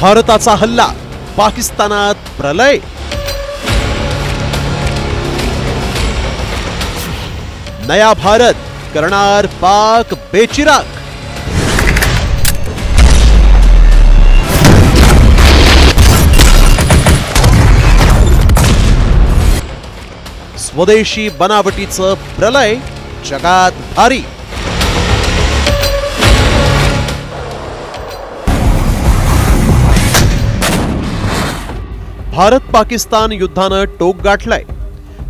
भारताचा हल्ला, पाकिस्तानात प्रलय। नया भारत करणार पाक बेचिराग। स्वदेशी बनावटीचं प्रलय जगात भारी। भारत पाकिस्तान युद्धानं टोक गाठलंय।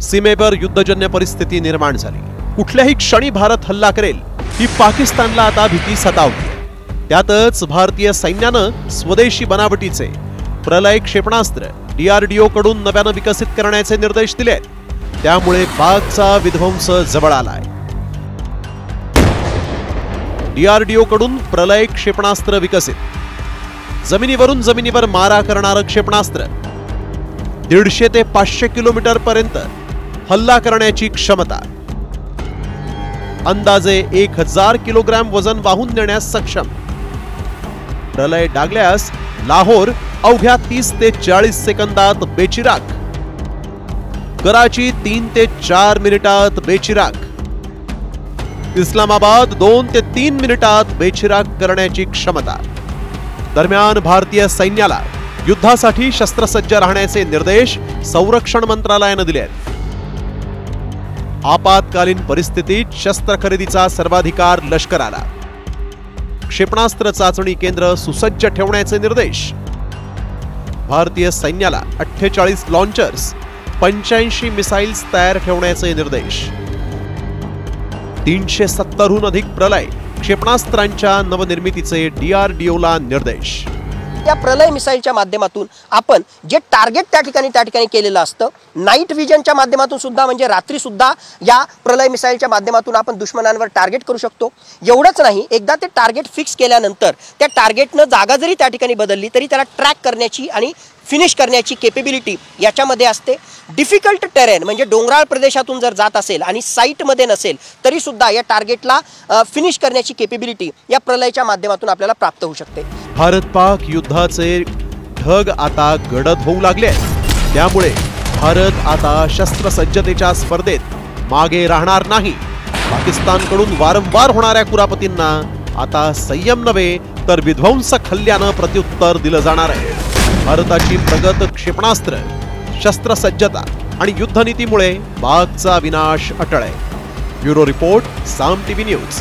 सीमेवर युद्धजन्य परिस्थिती निर्माण झाली। कुठल्याही क्षणी भारत हल्ला करेल ही पाकिस्तानला आता भीती सतावते। त्यातच भारतीय सैन्यानं स्वदेशी बनावटीचे प्रलय क्षेपणास्त्र DRDO कडून नव्यानं विकसित करण्याचे निर्देश दिलेत। त्यामुळे पाकचा विध्वंस जवळ आलाय। DRDO कडून प्रलय क्षेपणास्त्र विकसित, जमिनीवरून जमिनीवर मारा करणारं क्षेपणास्त्र, 150 ते 500 किलोमीटर पर्यंत हल्ला करण्याची क्षमता, अंदाजे 1000 किलोग्रॅम वजन वाहून नेण्यास सक्षम। प्रलय डागल्यास लाहोर अवघ्या 30 ते 40 सेकंदात बेचिराग, कराची 3 ते 4 मिनिटात बेचिराग, इस्लामाबाद 2 ते 3 मिनिटात बेचिराग करण्याची क्षमता। दरम्यान भारतीय सैन्याला युद्धासाठी शस्त्रसज्ज राहण्याचे निर्देश संरक्षण मंत्रालयाने दिले आहेत। आपत्कालीन परिस्थितीत शस्त्र खरेदीचा सर्वाधिकार लष्कराला, क्षेपणास्त्र चाचणी केंद्र सुसज्ज ठेवण्याचे निर्देश। भारतीय सैन्याला 48 लॉन्चर्स, 85 मिसाइल्स तयार ठेवण्याचे निर्देश। 370हून अधिक प्रलय क्षेपणास्त्रांच्या नवनिर्मितीचे DRDOला निर्देश। या प्रलय मिसाईलच्या माध्यमातून आपण जे टार्गेट त्या ठिकाणी केलेलं असतं, नाईट विजनच्या माध्यमातून सुद्धा, म्हणजे रात्री सुद्धा या प्रलय मिसाईलच्या माध्यमातून आपण दुश्मनांवर टार्गेट करू शकतो। एवढंच नाही, एकदा ते टार्गेट फिक्स केल्यानंतर त्या टार्गेटनं जागा जरी त्या ठिकाणी बदलली तरी त्याला ट्रॅक करण्याची आणि फिनिश करण्याची केपेबिलिटी याच्यामध्ये असते। डिफिकल्ट टेरेन म्हणजे डोंगराळ प्रदेशातून जर जात असेल आणि साईटमध्ये नसेल तरी सुद्धा या टार्गेटला फिनिश करण्याची केपेबिलिटी या प्रलयच्या माध्यमातून आपल्याला प्राप्त होऊ शकते। भारत पाक युद्धाचे ढग आता गडद होऊ लागले। त्यामुळे भारत आता शस्त्रसज्जतेच्या स्पर्धेत मागे राहणार नाही। पाकिस्तानकडून वारंवार होणाऱ्या कुरापतींना आता संयम नव्हे तर विध्वंसक हल्ल्यानं प्रत्युत्तर दिलं जाणार आहे। भारताची प्रगत क्षेपणास्त्र, शस्त्रसज्जता आणि युद्धनीतीमुळे पाकचा विनाश अटळ आहे। ब्युरो रिपोर्ट, साम TV न्यूज।